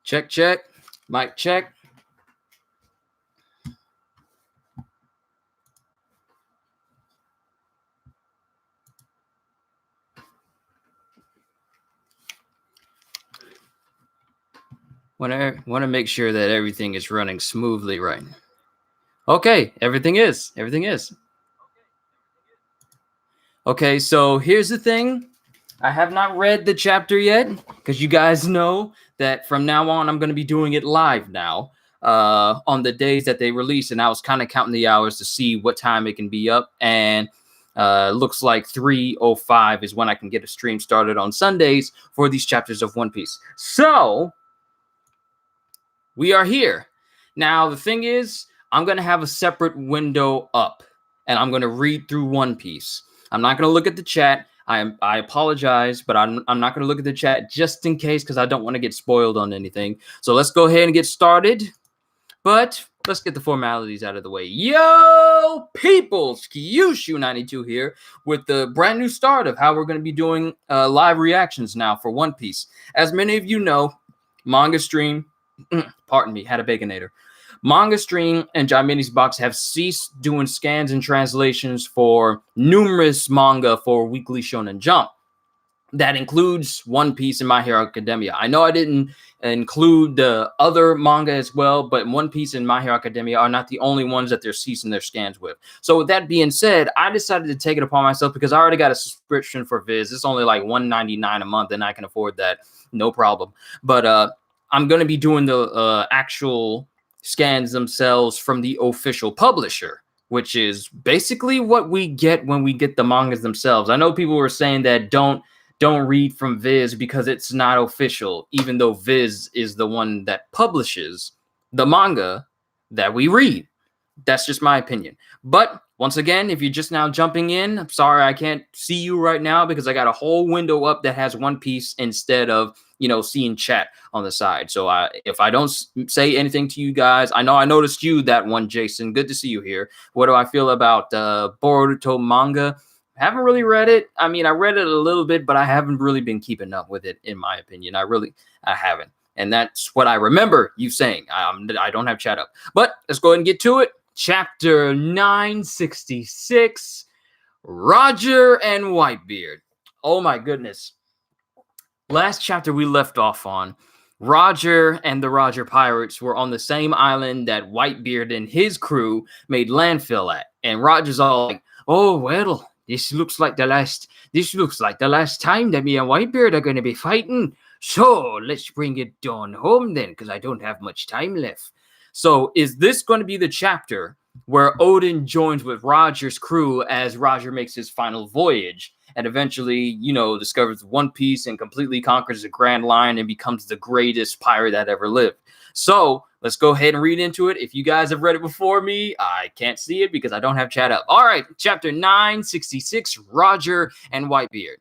Check, check. Mic check. Want to make sure that everything is running smoothly right. Okay, everything is. Okay, so here's the thing. I have not read the chapter yet because you guys know that from now on I'm going to be doing it live now on the days that they release. And I was kind of counting the hours to see what time it can be up. And looks like 3:05 is when I can get a stream started on Sundays for these chapters of One Piece. So we are here. Now, the thing is, I'm going to have a separate window up and I'm going to read through One Piece. I'm not going to look at the chat. I apologize, but I'm not going to look at the chat just in case because I don't want to get spoiled on anything. So let's go ahead and get started. But let's get the formalities out of the way. Yo, peoples, Kyushu92 here with the brand new start of how we're going to be doing live reactions now for One Piece. As many of you know, Manga Stream, pardon me, had a baconator. Manga Stream and Jai-Mini's Box have ceased doing scans and translations for numerous manga for Weekly Shonen Jump. That includes One Piece and My Hero Academia. I know I didn't include the other manga as well, but One Piece and My Hero Academia are not the only ones that they're ceasing their scans with. So with that being said, I decided to take it upon myself because I already got a subscription for Viz. It's only like $1.99 a month, and I can afford that, no problem. But I'm going to be doing the actual scans themselves from the official publisher, which is basically what we get when we get the mangas themselves. I know people were saying that don't read from Viz because it's not official, even though Viz is the one that publishes the manga that we read. That's just my opinion. But once again, if you're just now jumping in, I'm sorry I can't see you right now because I got a whole window up that has One Piece instead of, seeing chat on the side. So if I don't say anything to you guys, I know I noticed you, that one, Jason. Good to see you here. What do I feel about Boruto manga? Haven't really read it. I mean, I read it a little bit, but I haven't really been keeping up with it, in my opinion. I haven't. And that's what I remember you saying. I don't have chat up. But let's go ahead and get to it. Chapter 966, Roger and Whitebeard. Oh my goodness. Last chapter we left off on, Roger and the Roger Pirates were on the same island that Whitebeard and his crew made landfill at. And Roger's all like, oh, well, this looks like the last time that me and Whitebeard are going to be fighting. So let's bring it on home then, because I don't have much time left. So is this going to be the chapter where Odin joins with Roger's crew as Roger makes his final voyage and eventually, discovers One Piece and completely conquers the Grand Line and becomes the greatest pirate that ever lived? So let's go ahead and read into it. If you guys have read it before me, I can't see it because I don't have chat up. All right, chapter 966, Roger and Whitebeard.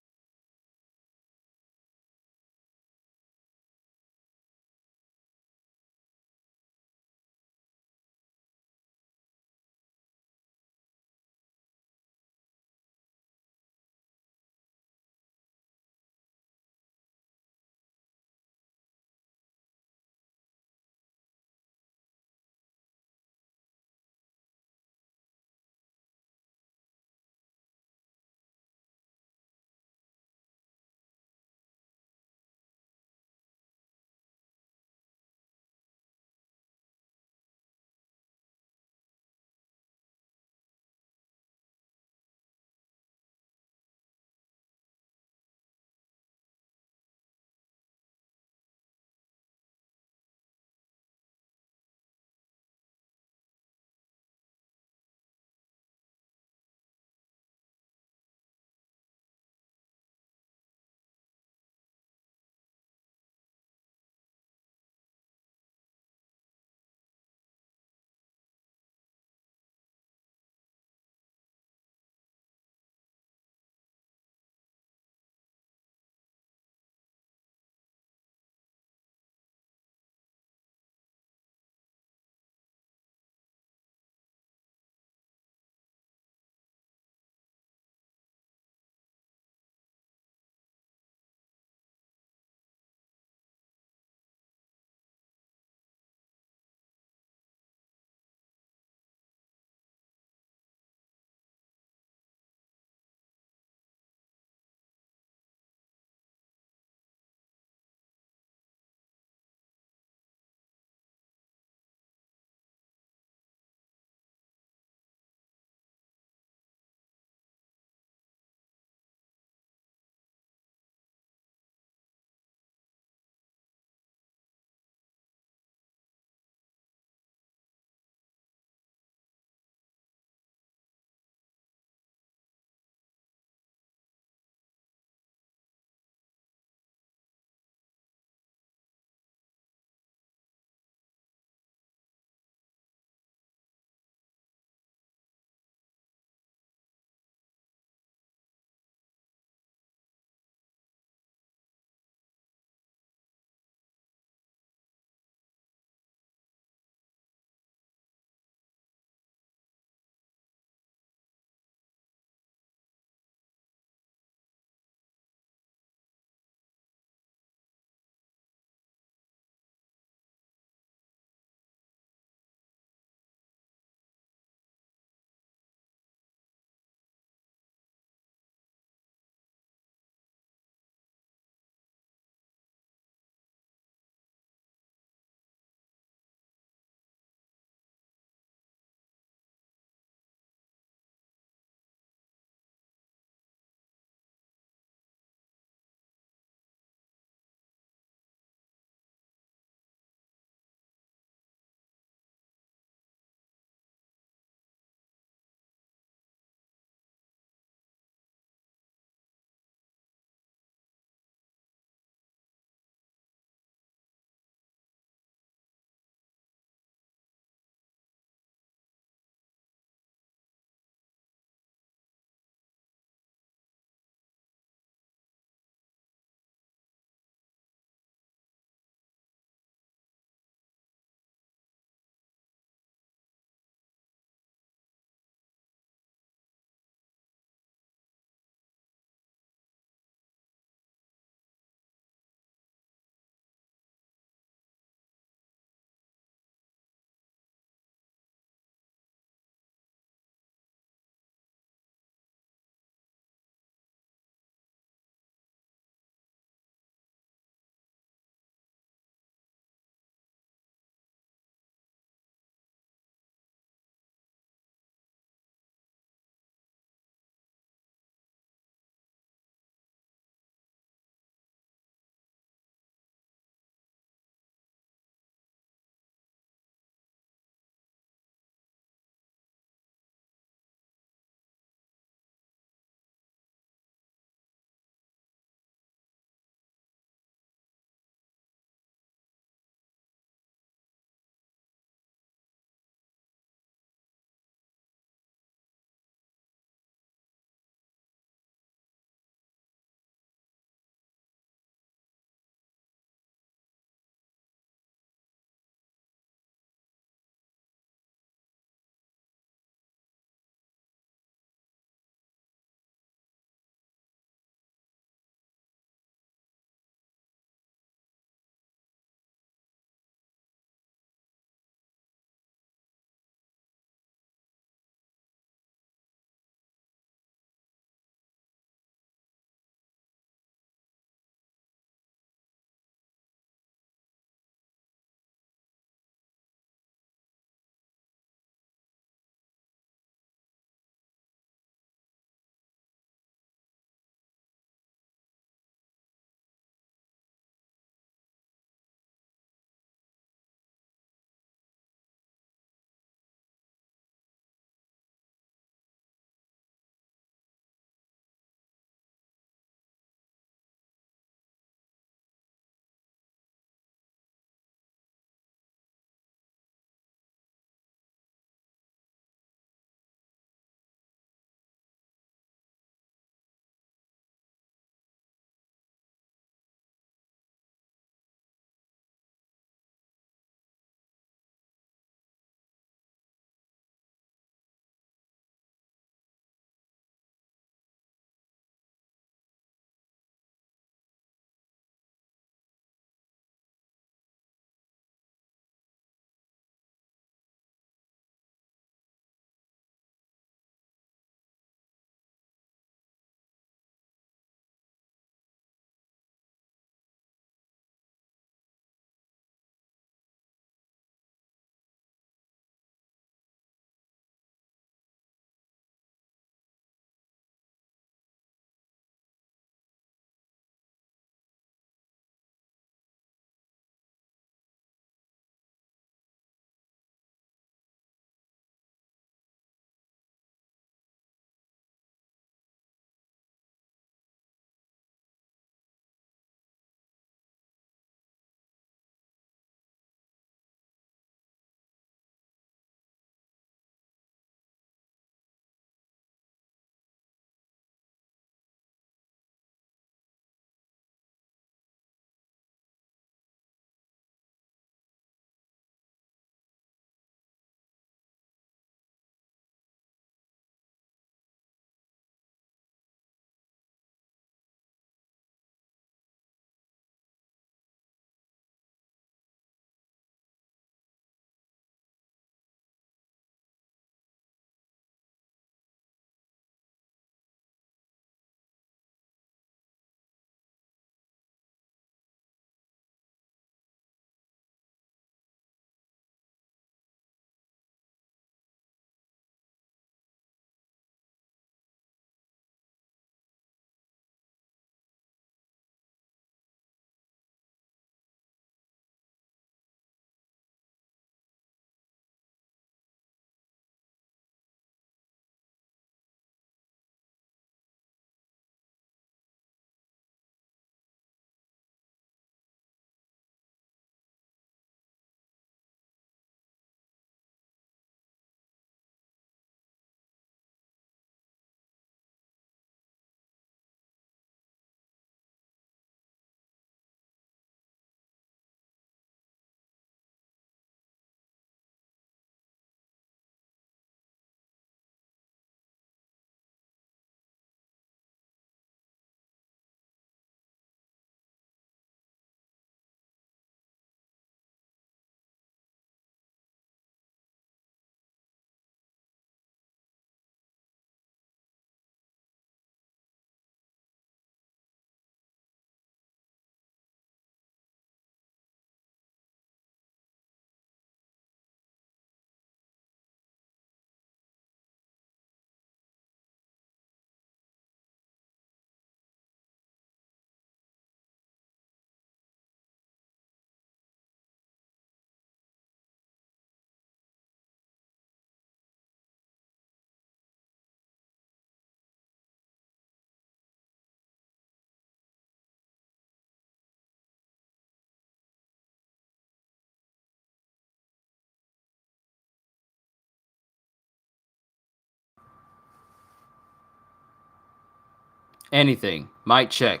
Anything. Mic check.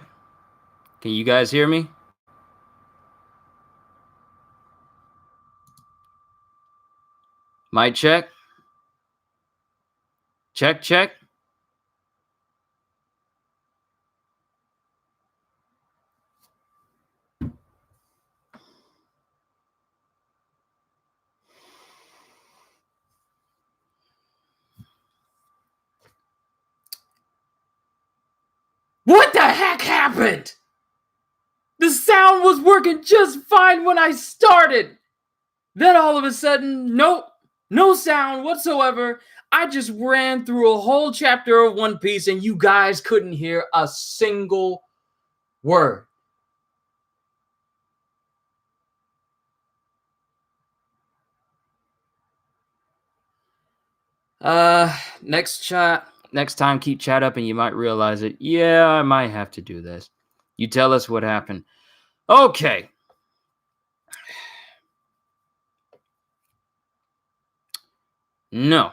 Can you guys hear me? Mic check. Check, check. What the heck happened? The sound was working just fine when I started. Then all of a sudden, nope, no sound whatsoever. I just ran through a whole chapter of One Piece and you guys couldn't hear a single word. Next time keep chat up and you might realize it. Yeah, I might have to do this. You tell us what happened. Okay. No.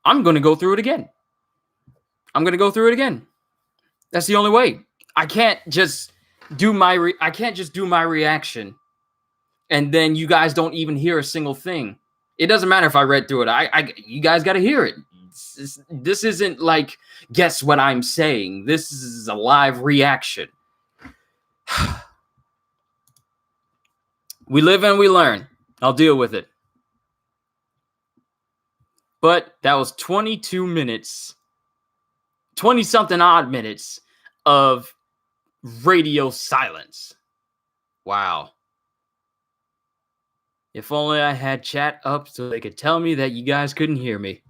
I'm going to go through it again. That's the only way. I can't just do my reaction and then you guys don't even hear a single thing. It doesn't matter if I read through it. You guys got to hear it. This isn't like guess what I'm saying. This is a live reaction. We live and we learn. I'll deal with it. But that was 22 minutes, 20-something odd minutes of radio silence. Wow. If only I had chat up so they could tell me that you guys couldn't hear me.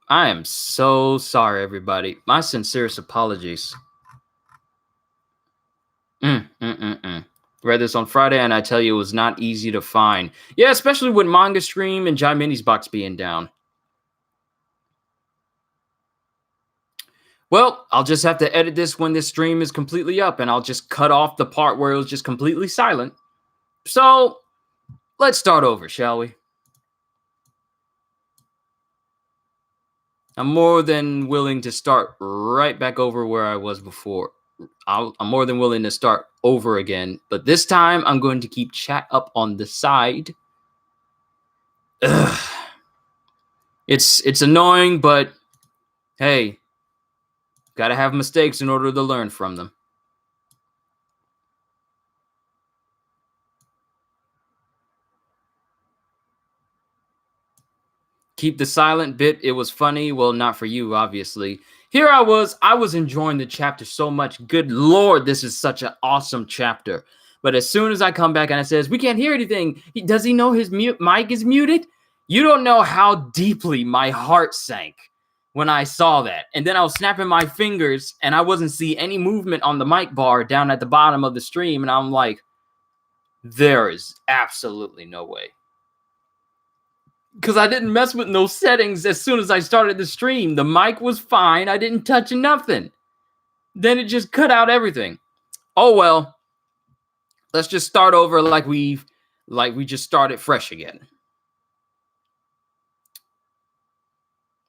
I am so sorry, everybody. My sincerest apologies. Read this on Friday, and I tell you, it was not easy to find. Yeah, especially with Manga Stream and Jai Mini's box being down. Well, I'll just have to edit this when this stream is completely up, and I'll just cut off the part where it was just completely silent. So, let's start over, shall we? I'm more than willing to start right back over where I was before. I'm more than willing to start over again, but this time I'm going to keep chat up on the side. Ugh. It's annoying, but hey, gotta have mistakes in order to learn from them. Keep the silent bit. It was funny. Well, not for you, obviously. Here I was enjoying the chapter so much. Good Lord, this is such an awesome chapter. But as soon as I come back and it says, we can't hear anything. Does he know his mic is muted? You don't know how deeply my heart sank when I saw that. And then I was snapping my fingers and I wasn't seeing any movement on the mic bar down at the bottom of the stream. And I'm like, there is absolutely no way. Because I didn't mess with no settings as soon as I started the stream. The mic was fine. I didn't touch nothing. Then it just cut out everything. Oh, well. Let's just start over like we just started fresh again.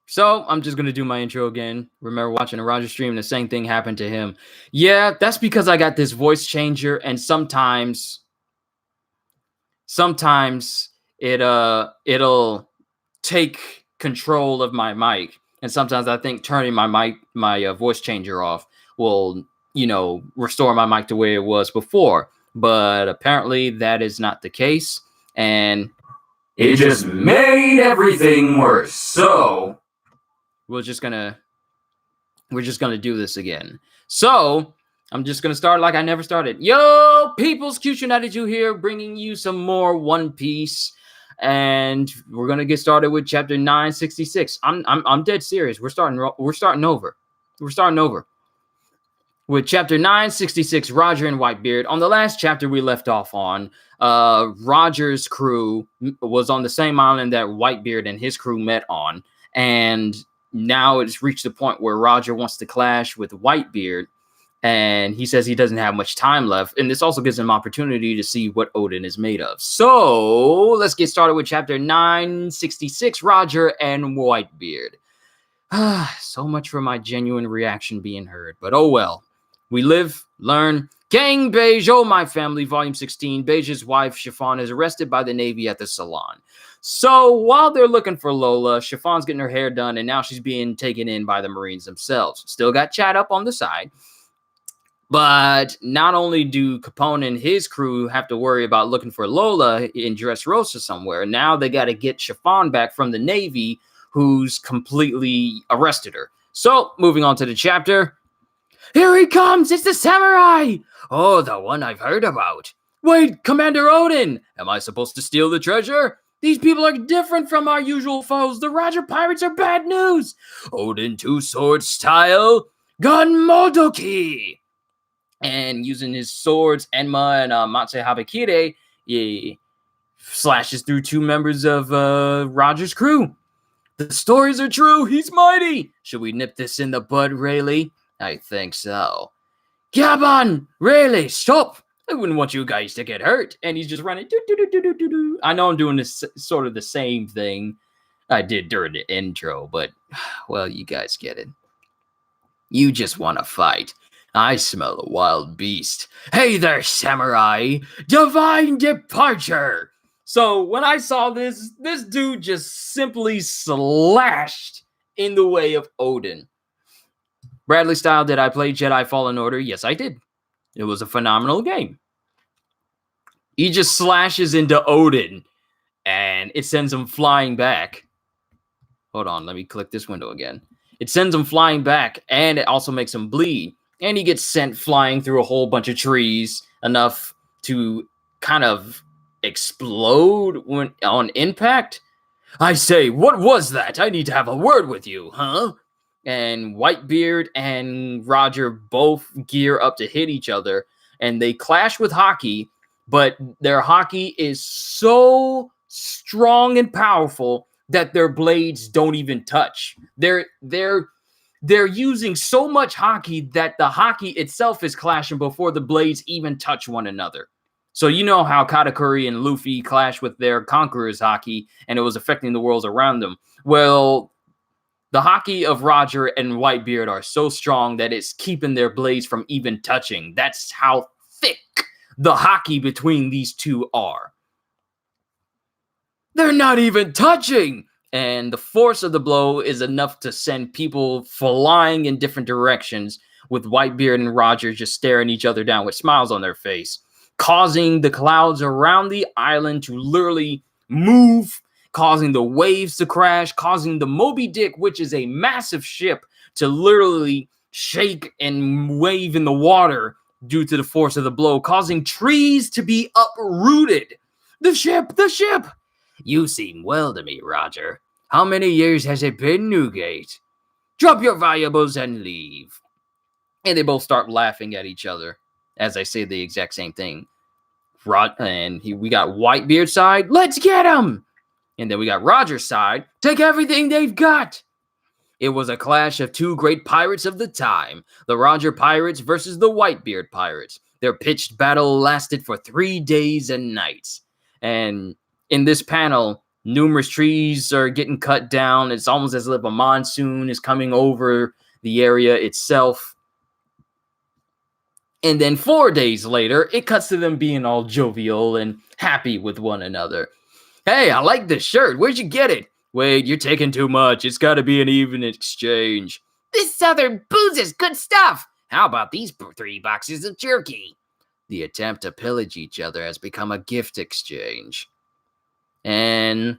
So I'm just going to do my intro again. Remember watching a Roger stream and the same thing happened to him. Yeah, that's because I got this voice changer and sometimes it'll take control of my mic, and sometimes I think turning my voice changer off will, restore my mic to where it was before. But apparently that is not the case, and it just made everything worse. So we're just gonna do this again. So I'm just going to start like I never started. Yo, peoples, Cute United you here, bringing you some more One Piece. And we're going to get started with chapter 966. I'm dead serious. We're starting over. With chapter 966, Roger and Whitebeard. On the last chapter we left off on, Roger's crew was on the same island that Whitebeard and his crew met on. And now it's reached the point where Roger wants to clash with Whitebeard. And he says he doesn't have much time left. And this also gives him opportunity to see what Odin is made of. So let's get started with chapter 966, Roger and Whitebeard. So much for my genuine reaction being heard. But oh well. We live, learn. Gang Beige, oh my family, volume 16. Beige's wife, Chiffon, is arrested by the Navy at the salon. So while they're looking for Lola, Chiffon's getting her hair done, and now she's being taken in by the Marines themselves. Still got Chad up on the side. But not only do Capone and his crew have to worry about looking for Lola in Dressrosa somewhere, now they got to get Chiffon back from the Navy, who's completely arrested her. So, moving on to the chapter. Here he comes! It's the samurai! Oh, the one I've heard about. Wait, Commander Odin! Am I supposed to steal the treasure? These people are different from our usual foes. The Roger pirates are bad news. Odin two-sword style. Gun Modoki! And using his swords, Enma and Matse Habakire, he slashes through two members of Roger's crew. The stories are true. He's mighty. Should we nip this in the bud, Rayleigh? I think so. Gabon! Rayleigh, stop! I wouldn't want you guys to get hurt. And he's just running. I know I'm doing this sort of the same thing I did during the intro, but, well, you guys get it. You just want to fight. I smell a wild beast. Hey there, samurai! Divine departure! So when I saw this dude just simply slashed in the way of Odin. Bradley style, did I play Jedi Fallen Order? Yes, I did. It was a phenomenal game. He just slashes into Odin, and it sends him flying back. Hold on, let me click this window again. It sends him flying back, and it also makes him bleed. And he gets sent flying through a whole bunch of trees, enough to kind of explode when on impact. I say, what was that? I need to have a word with you, huh? And Whitebeard and Roger both gear up to hit each other, and they clash with Haki, but their Haki is so strong and powerful that their blades don't even touch. They're using so much Haki that the Haki itself is clashing before the blades even touch one another. So you know how Katakuri and Luffy clash with their Conqueror's Haki, and it was affecting the worlds around them. Well, the Haki of Roger and Whitebeard are so strong that it's keeping their blades from even touching. That's how thick the Haki between these two are. They're not even touching! And the force of the blow is enough to send people flying in different directions, with Whitebeard and Roger just staring each other down with smiles on their face, causing the clouds around the island to literally move, causing the waves to crash, causing the Moby Dick, which is a massive ship, to literally shake and wave in the water due to the force of the blow, causing trees to be uprooted. The ship! The ship! You seem well to me, Roger. How many years has it been, Newgate? Drop your valuables and leave. And they both start laughing at each other as I say the exact same thing. We got Whitebeard's side, let's get him! And then we got Roger's side, take everything they've got! It was a clash of two great pirates of the time, the Roger pirates versus the Whitebeard pirates. Their pitched battle lasted for 3 days and nights. And in this panel, numerous trees are getting cut down. It's almost as if a monsoon is coming over the area itself. And then 4 days later, it cuts to them being all jovial and happy with one another. Hey, I like this shirt. Where'd you get it? Wait, you're taking too much. It's got to be an even exchange. This southern booze is good stuff. How about these 3 boxes of jerky? The attempt to pillage each other has become a gift exchange. And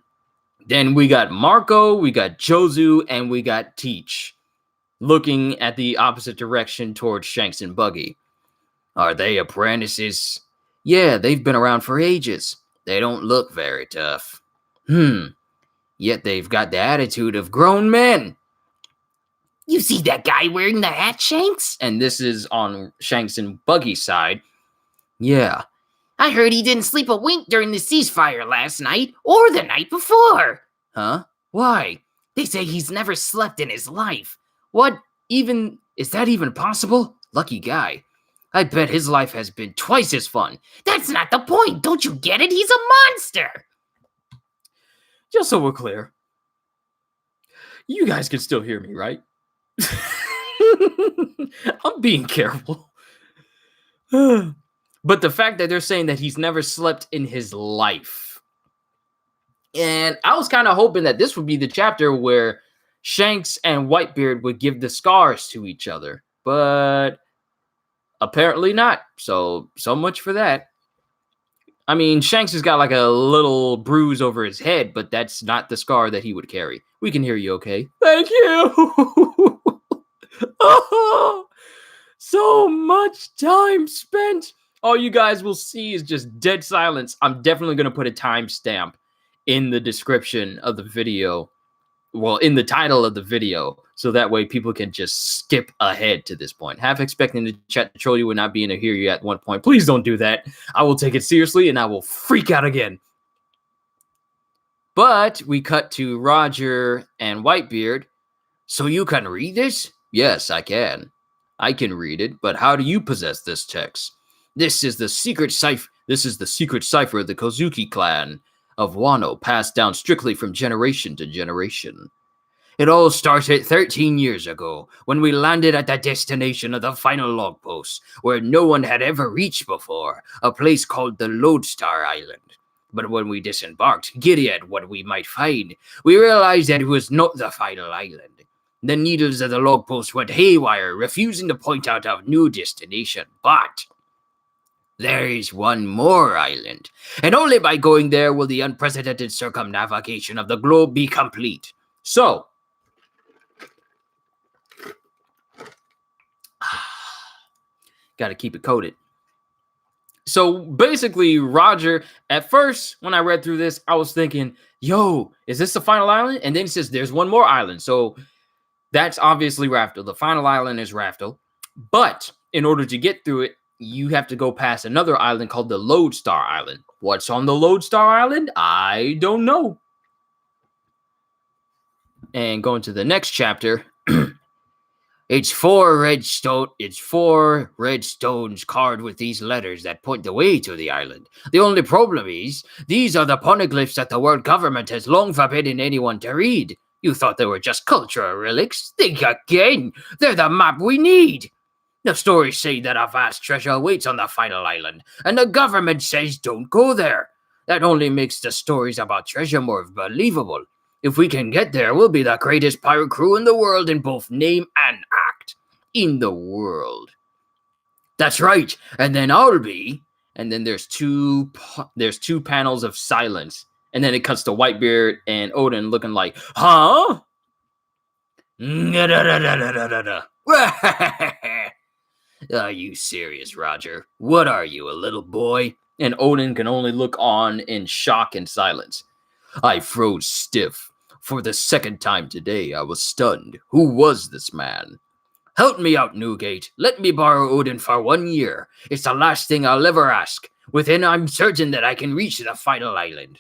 then we got Marco, we got Jozu, and we got Teach, looking at the opposite direction towards Shanks and Buggy. Are they apprentices? Yeah, they've been around for ages. They don't look very tough. Yet they've got the attitude of grown men. You see that guy wearing the hat, Shanks? And this is on Shanks and Buggy's side. Yeah. I heard he didn't sleep a wink during the ceasefire last night or the night before. Huh? Why? They say he's never slept in his life. What even, is that even possible? Lucky guy. I bet his life has been twice as fun. That's not the point. Don't you get it? He's a monster. Just so we're clear, you guys can still hear me, right? I'm being careful. But the fact that they're saying that he's never slept in his life. And I was kind of hoping that this would be the chapter where Shanks and Whitebeard would give the scars to each other. But apparently not. So much for that. I mean, Shanks has got like a little bruise over his head, but that's not the scar that he would carry. We can hear you okay. Thank you. Oh, so much time spent. All you guys will see is just dead silence. I'm definitely going to put a timestamp in the description of the video. Well, in the title of the video. So that way people can just skip ahead to this point. Half expecting the chat to troll you and not being to hear you at one point. Please don't do that. I will take it seriously and I will freak out again. But we cut to Roger and Whitebeard. So you can read this? Yes, I can. I can read it, but how do you possess this text? This is the secret cipher. This is the secret cipher of the Kozuki clan of Wano, passed down strictly from generation to generation. It all started 13 years ago, when we landed at the destination of the final log post, where no one had ever reached before, a place called the Lodestar Island. But when we disembarked, giddy at what we might find, we realized that it was not the final island. The needles of the log post went haywire, refusing to point out our new destination. But there is one more island, and only by going there will the unprecedented circumnavigation of the globe be complete. So, gotta keep it coded. So basically, Roger, at first, when I read through this, I was thinking, yo, is this the final island? And then he says there's one more island. So that's obviously Raftel. The final island is Raftel. But in order to get through it, you have to go past another island called the Lodestar Island. What's on the Lodestar Island? I don't know. And going to the next chapter, it's four red stones carved with these letters that point the way to the island. The only problem is, these are the poneglyphs that the world government has long forbidden anyone to read. You thought they were just cultural relics? Think again. They're the map we need. The stories say that a vast treasure awaits on the final island, and the government says don't go there. That only makes the stories about treasure more believable. If we can get there, we'll be the greatest pirate crew in the world in both name and act. In the world. That's right. And then I'll be... And then there's two panels of silence. And then it cuts to Whitebeard and Odin looking like, huh? Are you serious, Roger? What are you, a little boy? And Odin can only look on in shock and silence. I froze stiff. For the second time today, I was stunned. Who was this man? Help me out, Newgate. Let me borrow Odin for 1 year. It's the last thing I'll ever ask. Within, I'm certain that I can reach the final island.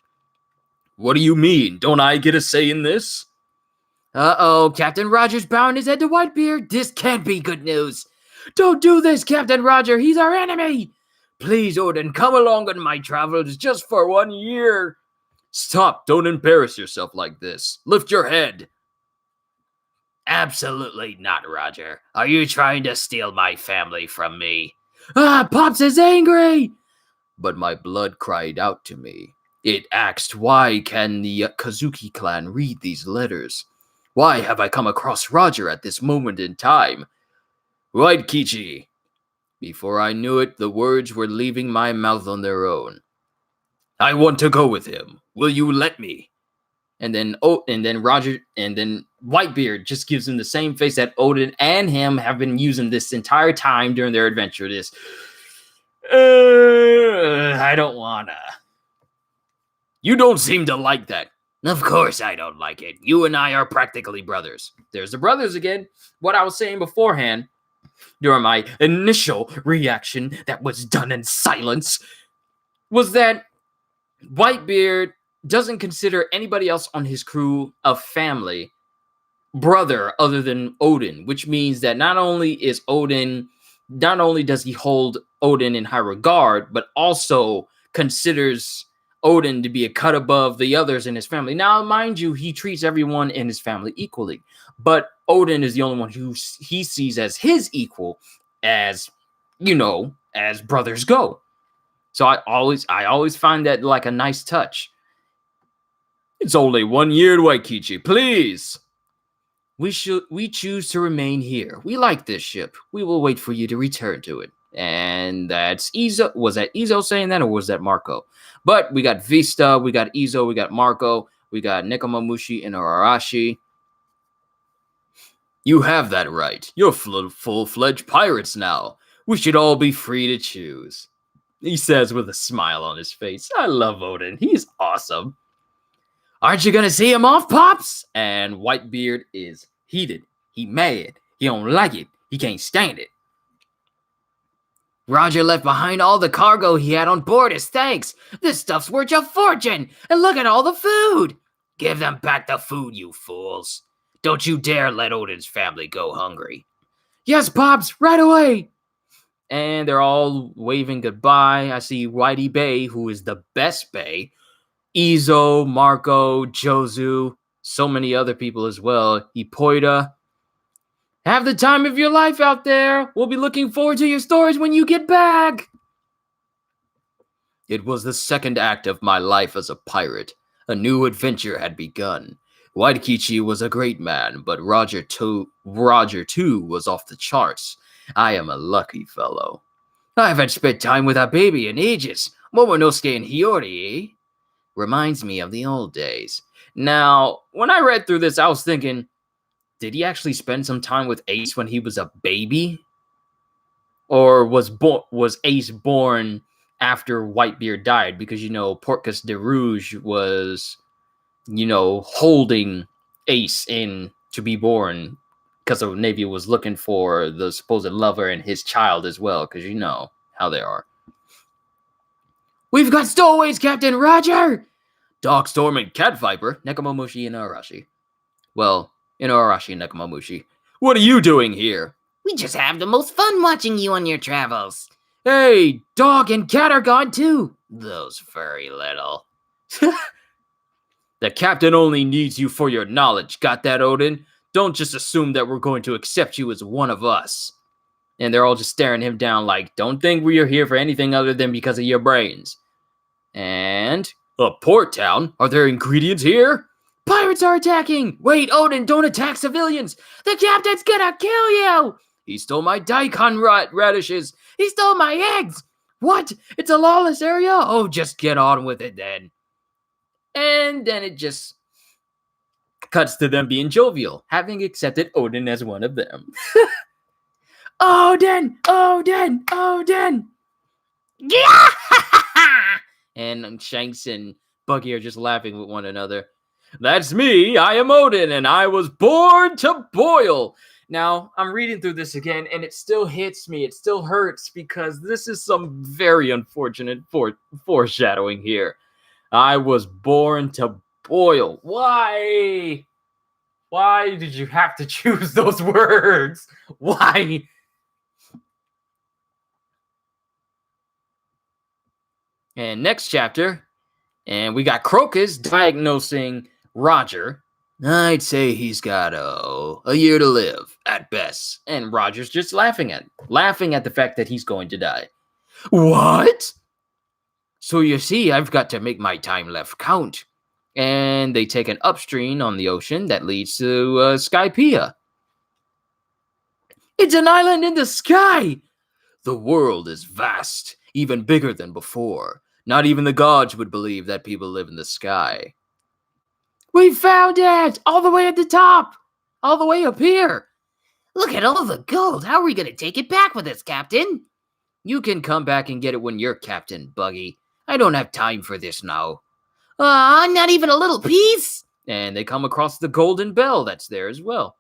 What do you mean? Don't I get a say in this? Uh-oh, Captain Roger's bowing his head to Whitebeard. This can't be good news. Don't do this, Captain Roger. He's our enemy. Please, Odin, come along on my travels just for 1 year. Stop. Don't embarrass yourself like this. Lift your head. Absolutely not, Roger. Are you trying to steal my family from me? Pops is angry. But my blood cried out to me. It asked, why can the Kozuki clan read these letters? Why have I come across Roger at this moment in time? Right, Kichi. Before I knew it, the words were leaving my mouth on their own. I want to go with him. Will you let me? And then Roger, and then Whitebeard just gives him the same face that Odin and him have been using this entire time during their adventure. This, I don't wanna. You don't seem to like that. Of course I don't like it. You and I are practically brothers. There's the brothers again. What I was saying beforehand, during my initial reaction that was done in silence, was that Whitebeard doesn't consider anybody else on his crew a family brother other than Odin, which means that not only is Odin not only does he hold Odin in high regard, but also considers Odin to be a cut above the others in his family. Now, mind you, he treats everyone in his family equally, but Odin is the only one who he sees as his equal, as as brothers go. So I always find that like a nice touch. It's only 1 year, Waikichi, please. We choose to remain here. We like this ship. We will wait for you to return to it. And that's Izo. Was that Izo saying that, or was that Marco? But we got Vista, we got Izo, we got Marco, we got Nekomamushi and Arashi. You have that right. You're full-fledged pirates now. We should all be free to choose. He says with a smile on his face. I love Odin. He's awesome. Aren't you gonna see him off, Pops? And Whitebeard is heated. He mad. He don't like it. He can't stand it. Roger left behind all the cargo he had on board as thanks. This stuff's worth a fortune. And look at all the food. Give them back the food, you fools. Don't you dare let Odin's family go hungry. Yes, Pops, right away. And they're all waving goodbye. I see Whitey Bay, who is the best Bay. Izo, Marco, Jozu, so many other people as well. Ipoida. Have the time of your life out there. We'll be looking forward to your stories when you get back. It was the second act of my life as a pirate. A new adventure had begun. Waikichi was a great man, but Roger too was off the charts. I am a lucky fellow. I haven't spent time with a baby in ages. Momonosuke and Hiyori, eh? Reminds me of the old days. Now, when I read through this, I was thinking, did he actually spend some time with Ace when he was a baby? Or was Ace born after Whitebeard died? Because, Portcus de Rouge was, holding Ace in to be born because the Navy was looking for the supposed lover and his child as well, because you know how they are. We've got stowaways, Captain Roger! Dogstorm and Cat Viper, Nekomamushi and Arashi. Well, Arashi and Nekomamushi. What are you doing here? We just have the most fun watching you on your travels. Hey, Dog and Cat are gone too. Those very little. The captain only needs you for your knowledge. Got that, Odin? Don't just assume that we're going to accept you as one of us. And they're all just staring him down like, don't think we are here for anything other than because of your brains. And a port town? Are there ingredients here? Pirates are attacking! Wait, Odin, don't attack civilians! The captain's gonna kill you! He stole my daikon radishes! He stole my eggs! What? It's a lawless area? Oh, just get on with it then. And then it just cuts to them being jovial, having accepted Odin as one of them. Odin! Odin! Odin! Yeah! And Shanks and Buggy are just laughing with one another. That's me, I am Odin, and I was born to boil. Now, I'm reading through this again, and it still hits me. It still hurts, because this is some very unfortunate foreshadowing here. I was born to boil. Why? Why did you have to choose those words? Why? And next chapter, and we got Crocus diagnosing Roger. I'd say he's got a year to live at best. And Roger's just laughing at the fact that he's going to die. What? So you see, I've got to make my time left count. And they take an upstream on the ocean that leads to Skypiea. It's an island in the sky! The world is vast, even bigger than before. Not even the gods would believe that people live in the sky. We found it! All the way at the top! All the way up here! Look at all the gold! How are we gonna take it back with us, Captain? You can come back and get it when you're Captain, Buggy. I don't have time for this now. Not even a little piece? And they come across the golden bell that's there as well.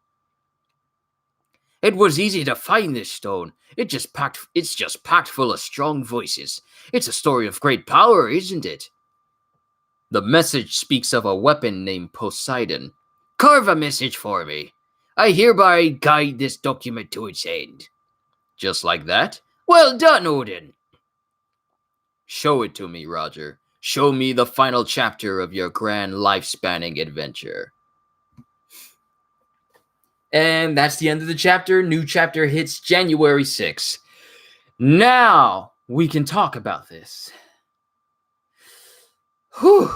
It was easy to find this stone. It's just packed full of strong voices. It's a story of great power, isn't it? The message speaks of a weapon named Poseidon. Carve a message for me. I hereby guide this document to its end. Just like that? Well done, Odin! Show it to me, Roger. Show me the final chapter of your grand life-spanning adventure. And that's the end of the chapter. New chapter hits January 6th. Now we can talk about this. Whew.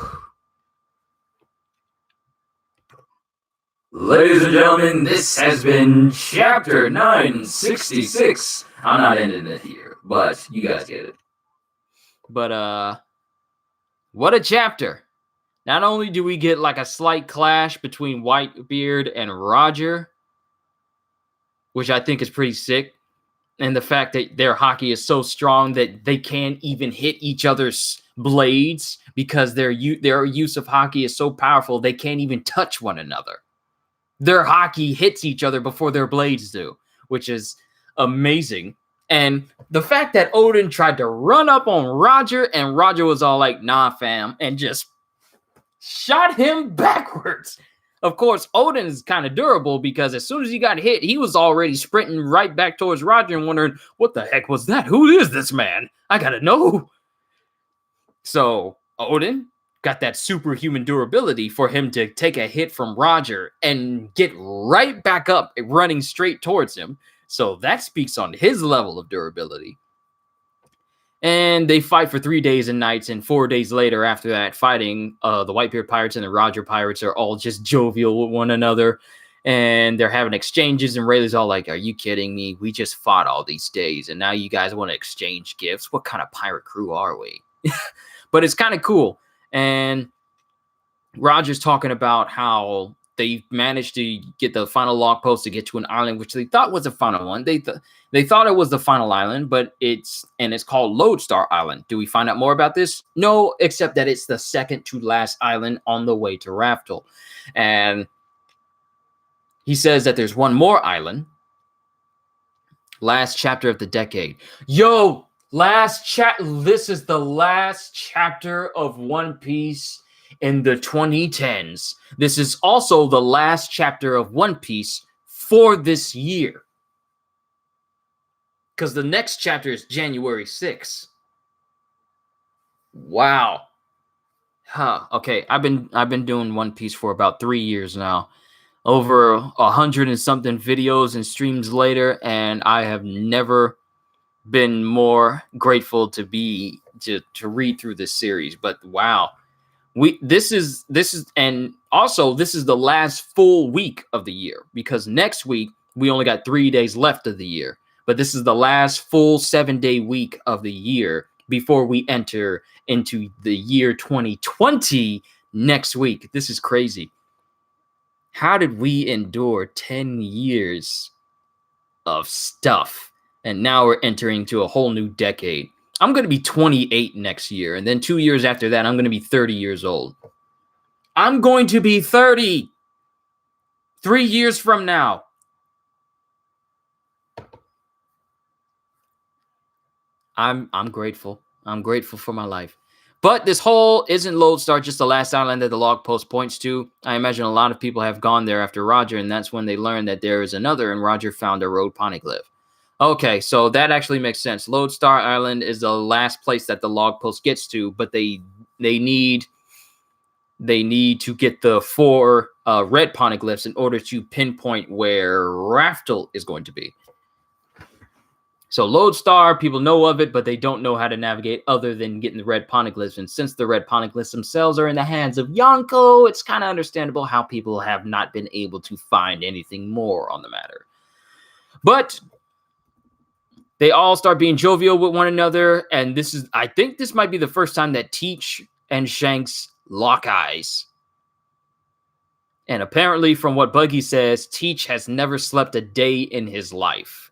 Ladies and gentlemen, this has been chapter 966. I'm not ending it here, but you guys get it. But, what a chapter. Not only do we get like a slight clash between Whitebeard and Roger, which I think is pretty sick, and the fact that their hockey is so strong that they can't even hit each other's blades because their use of hockey is so powerful they can't even touch one another. Their hockey hits each other before their blades do, which is amazing. And the fact that Odin tried to run up on Roger and Roger was all like, nah, fam, and just shot him backwards. Of course, Odin is kind of durable because as soon as he got hit, he was already sprinting right back towards Roger and wondering, what the heck was that? Who is this man? I gotta know. So Odin got that superhuman durability for him to take a hit from Roger and get right back up, running straight towards him. So that speaks on his level of durability. And they fight for 3 days and nights, and 4 days later after that fighting, the Whitebeard Pirates and the Roger Pirates are all just jovial with one another, and they're having exchanges, and Rayleigh's all like, are you kidding me? We just fought all these days, and now you guys want to exchange gifts? What kind of pirate crew are we? But it's kind of cool. And Roger's talking about how they managed to get the final log post to get to an island, which they thought was the final one. They thought it was the final island, but it's called Lodestar Island. Do we find out more about this? No, except that it's the second to last island on the way to Raftel. And he says that there's one more island. Last chapter of the decade. Yo! This is the last chapter of One Piece in the 2010s. This is also the last chapter of One Piece for this year. Because the next chapter is January 6th. Wow. Huh. Okay, I've been doing One Piece for about 3 years now. Over 100 and something videos and streams later, and I have never been more grateful to read through this series. But wow, this is and also this is the last full week of the year, because next week we only got 3 days left of the year, but this is the last full 7-day week of the year before we enter into the year 2020 next week. This is crazy. How did we endure 10 years of stuff? And now we're entering to a whole new decade. I'm going to be 28 next year. And then 2 years after that, I'm going to be 30 years old. I'm going to be 30 3 years from now. I'm grateful. I'm grateful for my life. But this whole isn't Lodestar just the last island that the log post points to. I imagine a lot of people have gone there after Roger, and that's when they learned that there is another, and Roger found a road poneglyph. Okay, so that actually makes sense. Lodestar Island is the last place that the log post gets to, but they need to get the 4 red poneglyphs in order to pinpoint where Raftel is going to be. So Lodestar, people know of it, but they don't know how to navigate other than getting the red poneglyphs. And since the red poneglyphs themselves are in the hands of Yonko, it's kind of understandable how people have not been able to find anything more on the matter. But they all start being jovial with one another, and I think this might be the first time that Teach and Shanks lock eyes. And apparently, from what Buggy says, Teach has never slept a day in his life.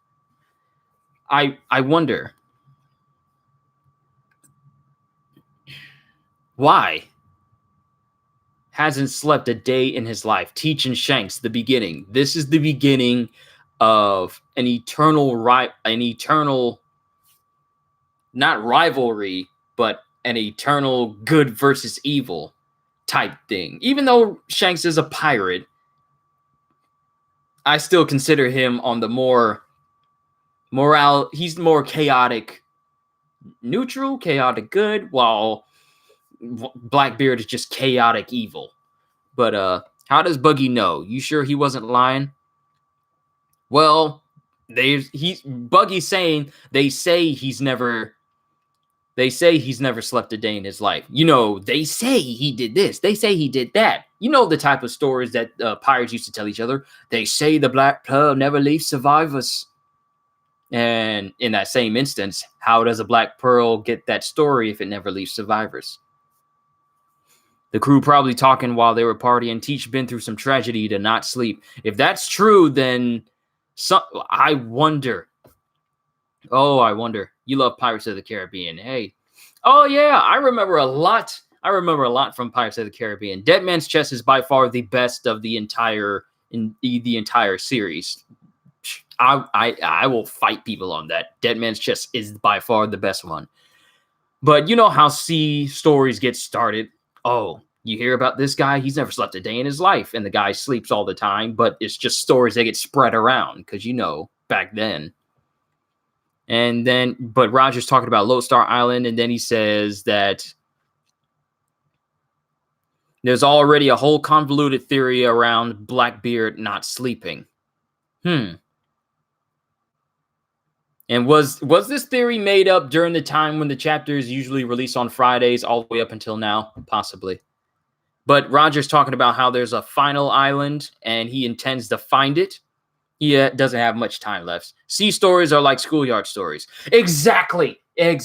I wonder, why hasn't slept a day in his life? Teach and Shanks, the beginning. This is the beginning of an eternal, not rivalry, but an eternal good versus evil type thing. Even though Shanks is a pirate, I still consider him on the more morale. He's more chaotic neutral, chaotic good, while Blackbeard is just chaotic evil. But how does Buggy know? You sure he wasn't lying? Well, Buggy's saying they say he's never slept a day in his life. You know, they say he did this. They say he did that. You know the type of stories that pirates used to tell each other. They say the Black Pearl never leaves survivors. And in that same instance, how does a Black Pearl get that story if it never leaves survivors? The crew probably talking while they were partying. Teach been through some tragedy to not sleep. If that's true, then I wonder. Oh, I wonder. You love Pirates of the Caribbean. Hey. Oh, yeah. I remember a lot from Pirates of the Caribbean. Dead Man's Chest is by far the best of the entire series. I will fight people on that. Dead Man's Chest is by far the best one. But you know how sea stories get started. Oh, you hear about this guy? He's never slept a day in his life. And the guy sleeps all the time. But it's just stories that get spread around. Because, you know, back then. And then, but Roger's talking about Lodestar Island. And then he says that there's already a whole convoluted theory around Blackbeard not sleeping. And was this theory made up during the time when the chapters usually release on Fridays all the way up until now? Possibly. But Roger's talking about how there's a final island and he intends to find it. He doesn't have much time left. Sea stories are like schoolyard stories. Exactly. You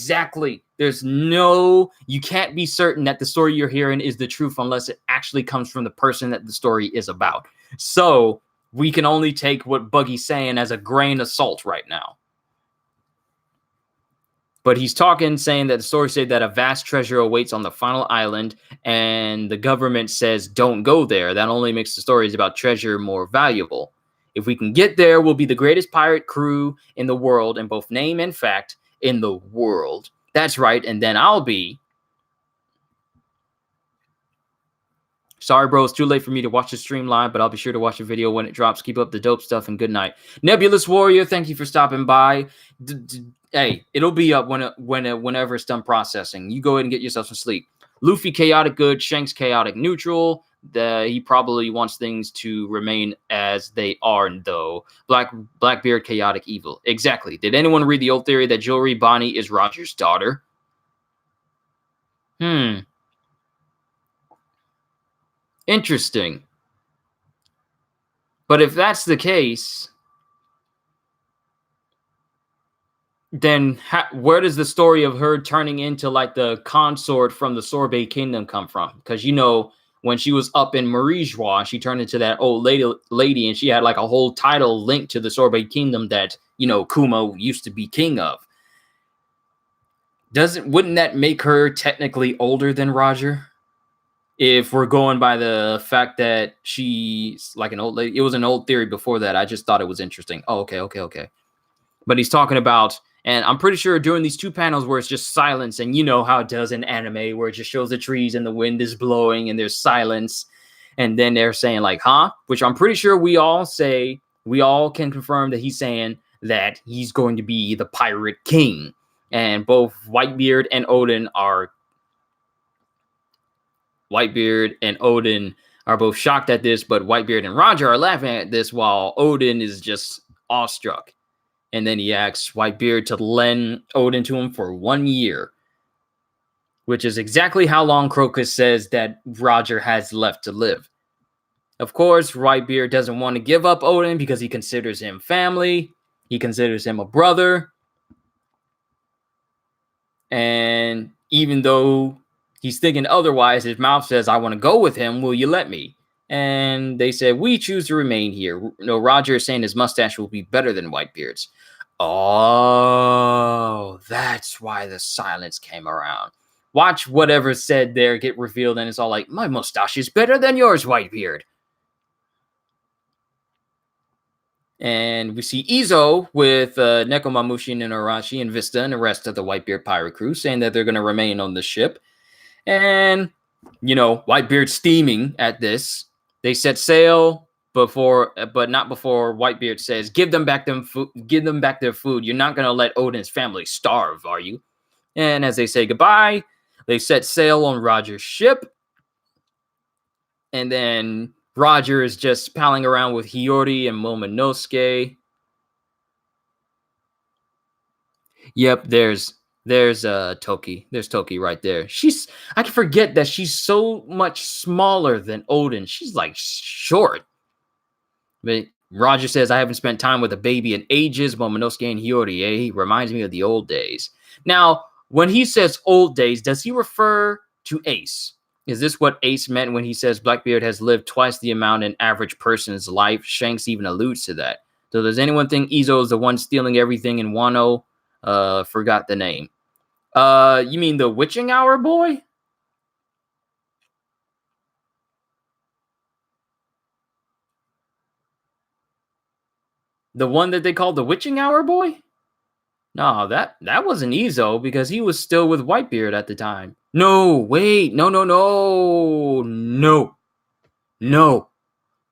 can't be certain that the story you're hearing is the truth unless it actually comes from the person that the story is about. So we can only take what Buggy's saying as a grain of salt right now. But he's saying that the story said that a vast treasure awaits on the final island, and the government says don't go there. That only makes the stories about treasure more valuable. If we can get there, we'll be the greatest pirate crew in the world, in both name and fact, in the world. That's right, and then I'll be... Sorry, bro, it's too late for me to watch the stream live, but I'll be sure to watch the video when it drops. Keep up the dope stuff, and good night. Nebulous Warrior, thank you for stopping by. Hey, it'll be up whenever it's done processing. You go ahead and get yourself some sleep. Luffy, chaotic good. Shanks, chaotic neutral. He probably wants things to remain as they are, though. Blackbeard, chaotic evil. Exactly. Did anyone read the old theory that Jewelry Bonnie is Roger's daughter? Interesting. But if that's the case, then where does the story of her turning into like the consort from the Sorbet Kingdom come from? Because, you know, when she was up in Marijois, she turned into that old lady, and she had like a whole title linked to the Sorbet Kingdom that, you know, Kumo used to be king of. Wouldn't that make her technically older than Roger? If we're going by the fact that she's like an old lady. It was an old theory before that. I just thought it was interesting. Oh, okay. But he's talking about, and I'm pretty sure during these two panels where it's just silence, and you know how it does in anime where it just shows the trees and the wind is blowing and there's silence. And then they're saying like, huh? Which I'm pretty sure we all can confirm that he's saying that he's going to be the pirate king. And both Whitebeard and Odin are both shocked at this, but Whitebeard and Roger are laughing at this while Odin is just awestruck. And then he asks Whitebeard to lend Odin to him for 1 year, which is exactly how long Crocus says that Roger has left to live. Of course, Whitebeard doesn't want to give up Odin because he considers him family. He considers him a brother. And even though he's thinking otherwise, his mouth says, I want to go with him. Will you let me? And they said, we choose to remain here. No, Roger is saying his mustache will be better than Whitebeard's. Oh, that's why the silence came around. Watch whatever's said there get revealed, and it's all like, my mustache is better than yours, Whitebeard. And we see Izo with Nekomamushi and Arashi and Vista and the rest of the Whitebeard pirate crew saying that they're going to remain on the ship. And, you know, Whitebeard steaming at this. They set sail. but not before Whitebeard says, "Give them back give them back their food. You're not gonna let Odin's family starve, are you?" And as they say goodbye, they set sail on Roger's ship. And then Roger is just palling around with Hiyori and Momonosuke. Yep, there's Toki. There's Toki right there. I can forget that she's so much smaller than Odin. She's like short. But Roger says, "I haven't spent time with a baby in ages." Momonosuke and Hiyori, He reminds me of the old days. Now, when he says old days, does he refer to Ace? Is this what Ace meant when he says Blackbeard has lived twice the amount an average person's life? Shanks even alludes to that. So does anyone think Izo is the one stealing everything in Wano? Forgot the name. You mean the Witching Hour boy? The one that they called the Witching Hour boy? No, that wasn't Izo because he was still with Whitebeard at the time. No, wait, no.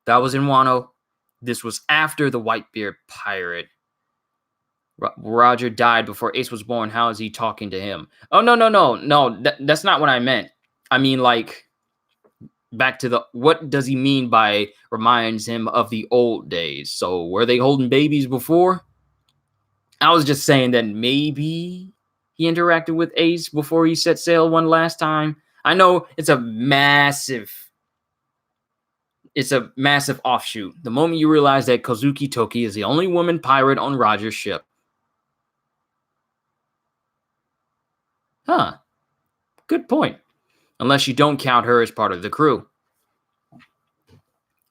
That was in Wano. This was after the Whitebeard pirate. Roger died before Ace was born. How is he talking to him? Oh, no. That's not what I meant. I mean, like, back to what does he mean by reminds him of the old days? So were they holding babies before? I was just saying that maybe he interacted with Ace before he set sail one last time. I know it's a massive offshoot. The moment you realize that Kozuki Toki is the only woman pirate on Roger's ship. Huh. Good point. Unless you don't count her as part of the crew.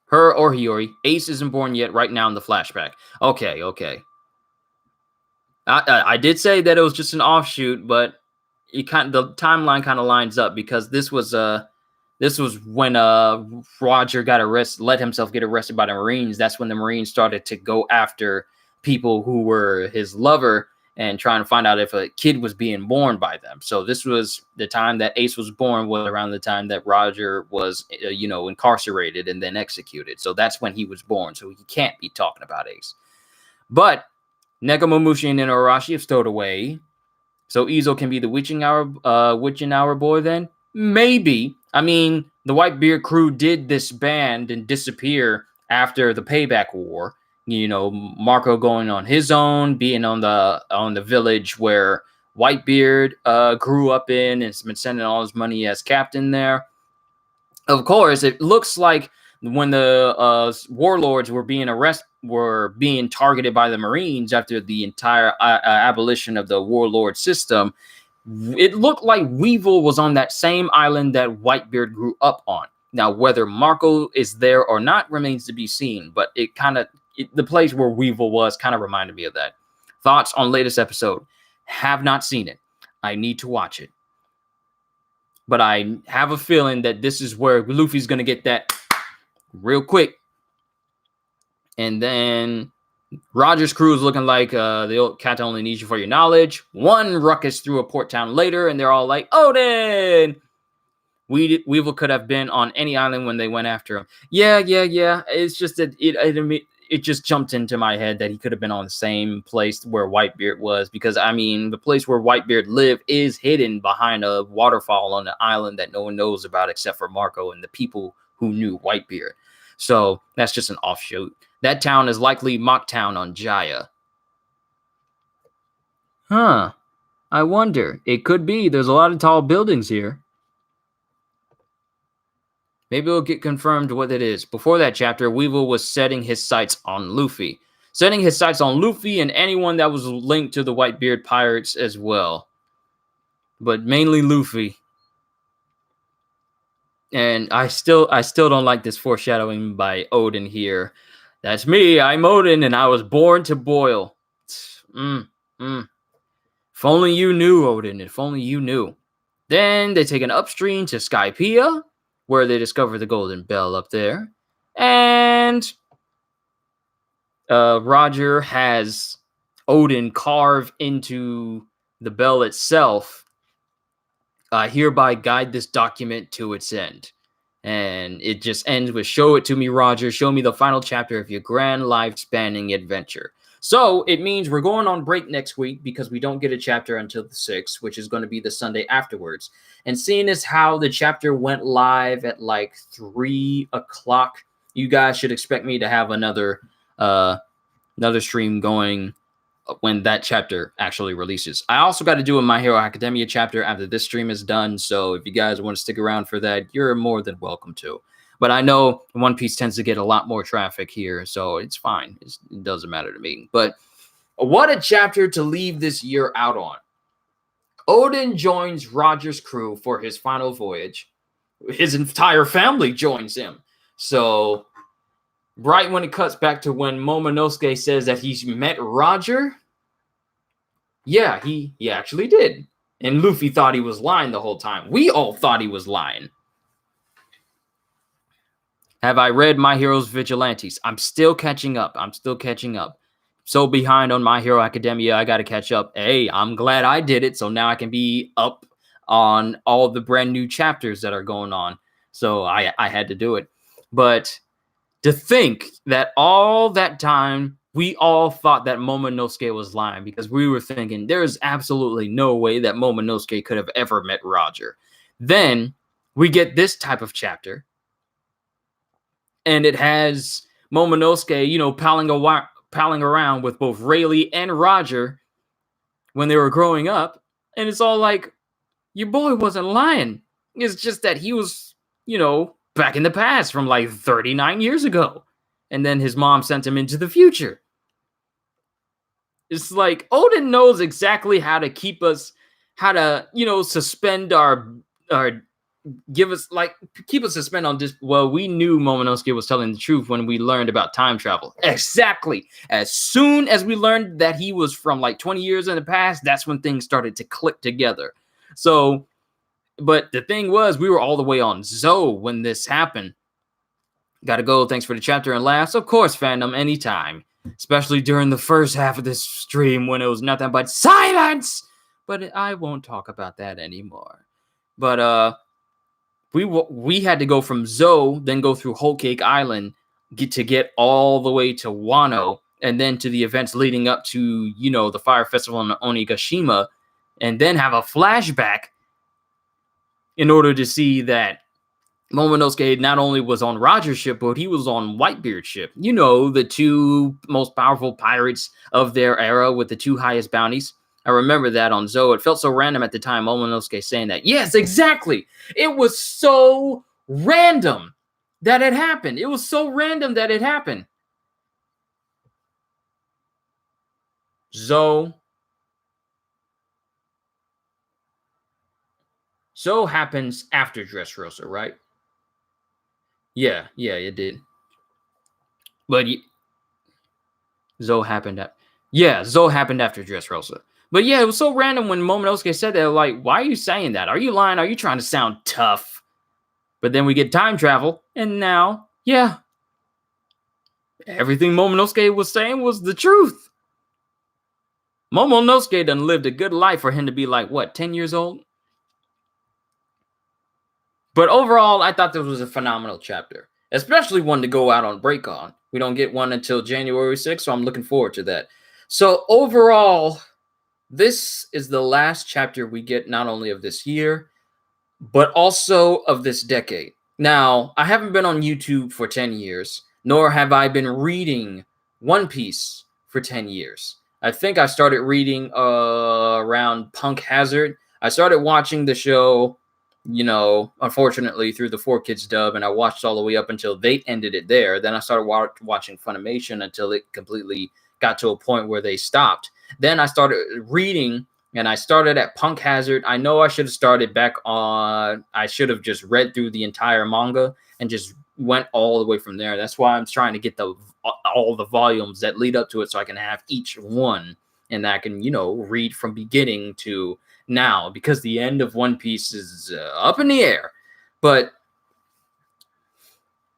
Her or Hiyori. Ace isn't born yet right now in the flashback. Okay. I did say that it was just an offshoot, but the timeline kind of lines up because this was when Roger got arrested, let himself get arrested by the Marines. That's when the Marines started to go after people who were his lover and trying to find out if a kid was being born by them. So this was the time that Ace was born, was around the time that Roger was, incarcerated and then executed. So that's when he was born. So he can't be talking about Ace. But Nekomamushi and Inuarashi have stowed away. So Izo can be the Witching Hour boy then? Maybe. I mean, the Whitebeard crew did disband and disappear after the Payback War. Marco going on his own, being on the village where Whitebeard grew up in, and has been sending all his money as captain there. Of course, it looks like when the warlords were being targeted by the Marines after the entire abolition of the warlord system, it looked like Weevil was on that same island that Whitebeard grew up on. Now, whether Marco is there or not remains to be seen, but the place where Weevil was kind of reminded me of that. Thoughts on latest episode? Have not seen it. I need to watch it. But I have a feeling that this is where Luffy's going to get that real quick. And then Roger's crew is looking like the old Kata only needs you for your knowledge. One ruckus through a port town later, and they're all like, Odin! Weevil could have been on any island when they went after him. Yeah. It's just that it just jumped into my head that he could have been on the same place where Whitebeard was, because I mean, the place where Whitebeard lived is hidden behind a waterfall on an island that no one knows about except for Marco and the people who knew Whitebeard. So that's just an offshoot. That town is likely Mock Town on Jaya. Huh. I wonder. It could be. There's a lot of tall buildings here. Maybe we'll get confirmed what it is. Before that chapter, Weevil was setting his sights on Luffy. Setting his sights on Luffy and anyone that was linked to the Whitebeard pirates as well. But mainly Luffy. And I still don't like this foreshadowing by Odin here. That's me. I'm Odin, and I was born to boil. If only you knew, Odin. If only you knew. Then they take an upstream to Skypiea, where they discover the golden bell up there. And Roger has Odin carve into the bell itself. Hereby guide this document to its end. And it just ends with show it to me, Roger. Show me the final chapter of your grand life-spanning adventure. So it means we're going on break next week because we don't get a chapter until the 6th, which is going to be the Sunday afterwards. And seeing as how the chapter went live at like 3 o'clock, you guys should expect me to have another stream going when that chapter actually releases. I also got to do a My Hero Academia chapter after this stream is done, so if you guys want to stick around for that, you're more than welcome to. But I know One Piece tends to get a lot more traffic here, so it's fine. It doesn't matter to me. But what a chapter to leave this year out on. Oden joins Roger's crew for his final voyage. His entire family joins him. So right when it cuts back to when Momonosuke says that he's met Roger, yeah, he actually did. And Luffy thought he was lying the whole time. We all thought he was lying. Have I read My Hero's Vigilantes? I'm still catching up. So behind on My Hero Academia, I got to catch up. Hey, I'm glad I did it, so now I can be up on all the brand new chapters that are going on. So I had to do it. But to think that all that time, we all thought that Momonosuke was lying because we were thinking there's absolutely no way that Momonosuke could have ever met Roger. Then we get this type of chapter, and it has Momonosuke, palling around with both Rayleigh and Roger when they were growing up, and it's all like, your boy wasn't lying. It's just that he was, back in the past from like 39 years ago. And then his mom sent him into the future. It's like Oden knows exactly how to keep us, suspend keep us suspend on this. Well, we knew Momonosuke was telling the truth when we learned about time travel. Exactly. As soon as we learned that he was from like 20 years in the past, that's when things started to click together. So, but the thing was, we were all the way on Zou when this happened. Gotta go. Thanks for the chapter and laughs. Of course, fandom, anytime. Especially during the first half of this stream when it was nothing but silence. But I won't talk about that anymore. But we had to go from Zou, then go through Whole Cake Island, get all the way to Wano, and then to the events leading up to, the Fire Festival in Onigashima, and then have a flashback in order to see that Momonosuke not only was on Roger's ship, but he was on Whitebeard's ship. The two most powerful pirates of their era with the two highest bounties. I remember that on Zou. It felt so random at the time, Momonosuke saying that. Yes, exactly. It was so random that it happened. It was so random that it happened. Zou happens after Dressrosa, right? Yeah, it did. But Zou happened after Dressrosa. But yeah, it was so random when Momonosuke said that. Like, why are you saying that? Are you lying? Are you trying to sound tough? But then we get time travel, and now, everything Momonosuke was saying was the truth. Momonosuke done lived a good life for him to be like, 10 years old? But overall, I thought this was a phenomenal chapter, especially one to go out on break on. We don't get one until January 6th, so I'm looking forward to that. So overall, this is the last chapter we get not only of this year, but also of this decade. Now, I haven't been on YouTube for 10 years, nor have I been reading One Piece for 10 years. I think I started reading around Punk Hazard. I started watching the show, unfortunately through the 4Kids dub, and I watched all the way up until they ended it there. Then I started watching Funimation until it completely got to a point where they stopped. Then I started reading, and I started at Punk Hazard. I know I should have started back on, I should have just read through the entire manga and just went all the way from there. That's why I'm trying to get all the volumes that lead up to it so I can have each one, and I can, read from beginning to now, because the end of One Piece is up in the air. But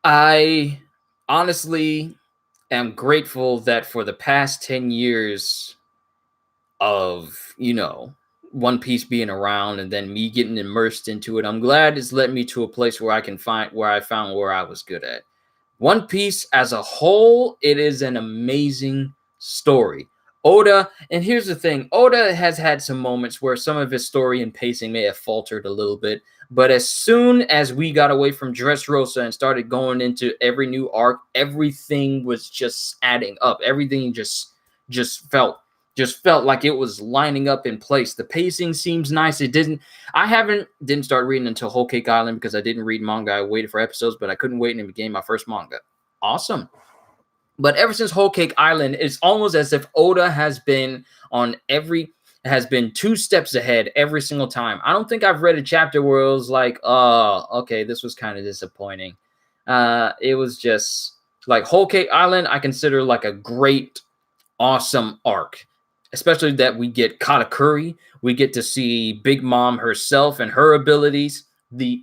I honestly am grateful that for the past 10 years of, One Piece being around and then me getting immersed into it. I'm glad it's led me to a place where I found where I was good at. One Piece as a whole, it is an amazing story. Oda, and here's the thing, Oda has had some moments where some of his story and pacing may have faltered a little bit, but as soon as we got away from Dressrosa and started going into every new arc, everything was just adding up. Everything just felt like it was lining up in place. The pacing seems nice. Didn't start reading until Whole Cake Island because I didn't read manga. I waited for episodes, but I couldn't wait and it became my first manga. Awesome. But ever since Whole Cake Island, it's almost as if Oda has been two steps ahead every single time. I don't think I've read a chapter where it was like, oh, okay, this was kind of disappointing. It was just like Whole Cake Island, I consider like a great, awesome arc. Especially that we get Katakuri, we get to see Big Mom herself and her abilities.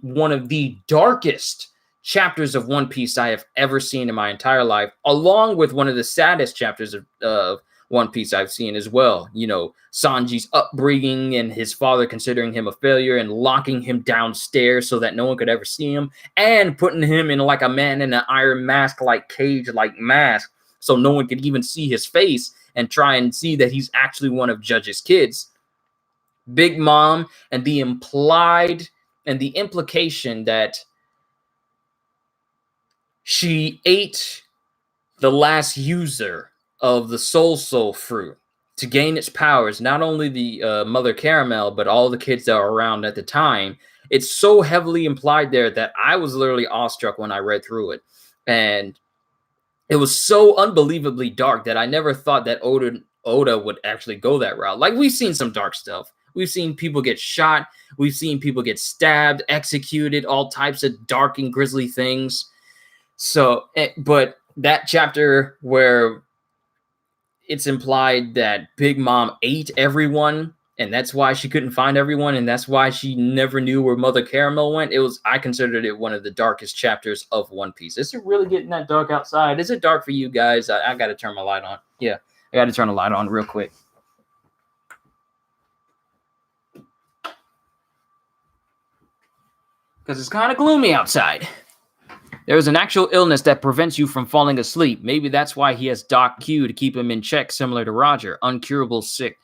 One of the darkest chapters of One Piece I have ever seen in my entire life, along with one of the saddest chapters of One Piece I've seen as well. You know, Sanji's upbringing and his father considering him a failure and locking him downstairs so that no one could ever see him, and putting him in like a man in an iron mask, like cage, like mask, so no one could even see his face and try and see that he's actually one of Judge's kids. Big Mom and the implication that she ate the last user of the Soul fruit to gain its powers, not only the Mother Caramel, but all the kids that were around at the time. It's so heavily implied there that I was literally awestruck when I read through it. And it was so unbelievably dark that I never thought that Oda would actually go that route. Like, we've seen some dark stuff. We've seen people get shot. We've seen people get stabbed, executed, all types of dark and grisly things. So, but that chapter where it's implied that Big Mom ate everyone, and that's why she couldn't find everyone, and that's why she never knew where Mother Caramel went. I considered it one of the darkest chapters of One Piece. Is it really getting that dark outside? Is it dark for you guys? I got to turn my light on. Yeah, I got to turn the light on real quick. Because it's kind of gloomy outside. There is an actual illness that prevents you from falling asleep. Maybe that's why he has Doc Q to keep him in check, similar to Roger. Uncurable sick.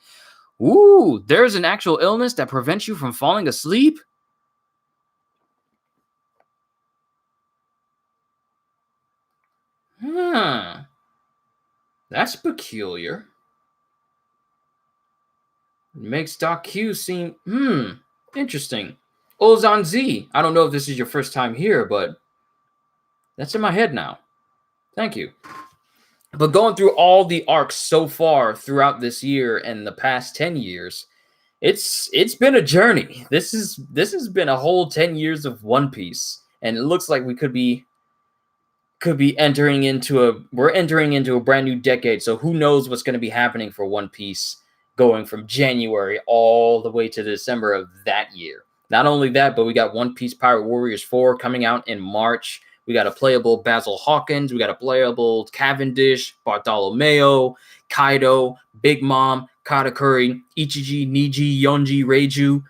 Ooh, there's an actual illness that prevents you from falling asleep? That's peculiar. It makes Doc Q seem, interesting. Ozan Z, I don't know if this is your first time here, but that's in my head now. Thank you. But going through all the arcs so far throughout this year and the past 10 years, it's been a journey. This has been a whole 10 years of One Piece, and it looks like we could be entering into a brand new decade. So who knows what's going to be happening for One Piece going from January all the way to December of that year. Not only that, but we got One Piece Pirate Warriors 4 coming out in March. We got a playable Basil Hawkins. We got a playable Cavendish, Bartolomeo, Kaido, Big Mom, Katakuri, Ichiji, Niji, Yonji, Reiju,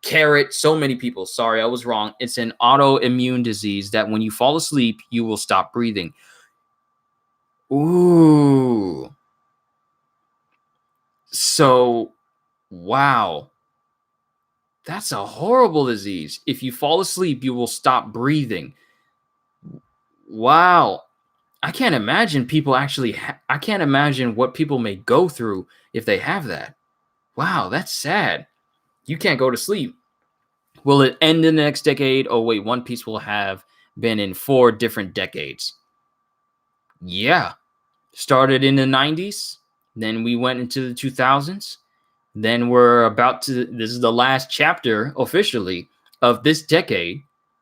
Carrot. So many people. Sorry, I was wrong. It's an autoimmune disease that when you fall asleep, you will stop breathing. Ooh. So, wow. That's a horrible disease. If you fall asleep, you will stop breathing. Wow. I can't imagine people actually I can't imagine what people may go through if they have that. Wow, that's sad. You can't go to sleep. Will it end in the next decade? Oh wait, One Piece will have been in 4 different decades. Yeah. Started in the 90s, then we went into the 2000s. Then this is the last chapter officially of this decade.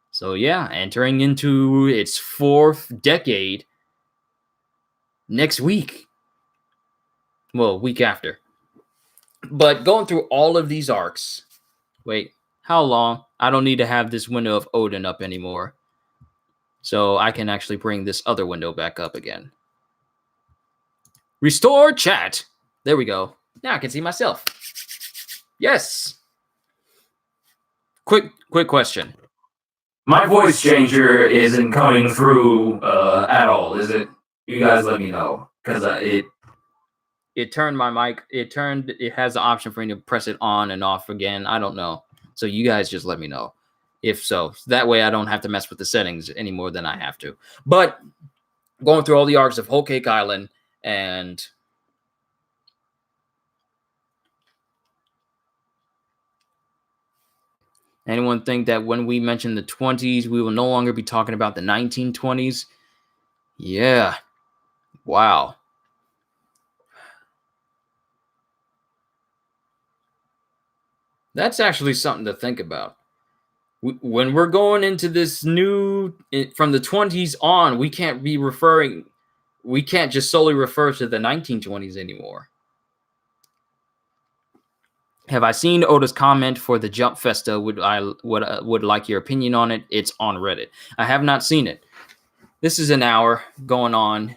So yeah, entering into its 4th decade next week. Well, week after. But going through all of these arcs. Wait, how long? I don't need to have this window of Odin up anymore. So I can actually bring this other window back up again. Restore chat. There we go. Now I can see myself. Yes. Quick question. My voice changer isn't coming through at all, is it? You guys let me know, because it turned my mic. It has the option for me to press it on and off again. I don't know. So you guys just let me know if so. That way I don't have to mess with the settings any more than I have to. But going through all the arcs of Whole Cake Island and anyone think that when we mention the 20s, we will no longer be talking about the 1920s? Yeah. Wow. That's actually something to think about. When we're going into this new, from the 20s on, we can't just solely refer to the 1920s anymore. Have I seen Oda's comment for the Jump Festa? Would like your opinion on it. It's on Reddit. I have not seen it. This is an hour going on.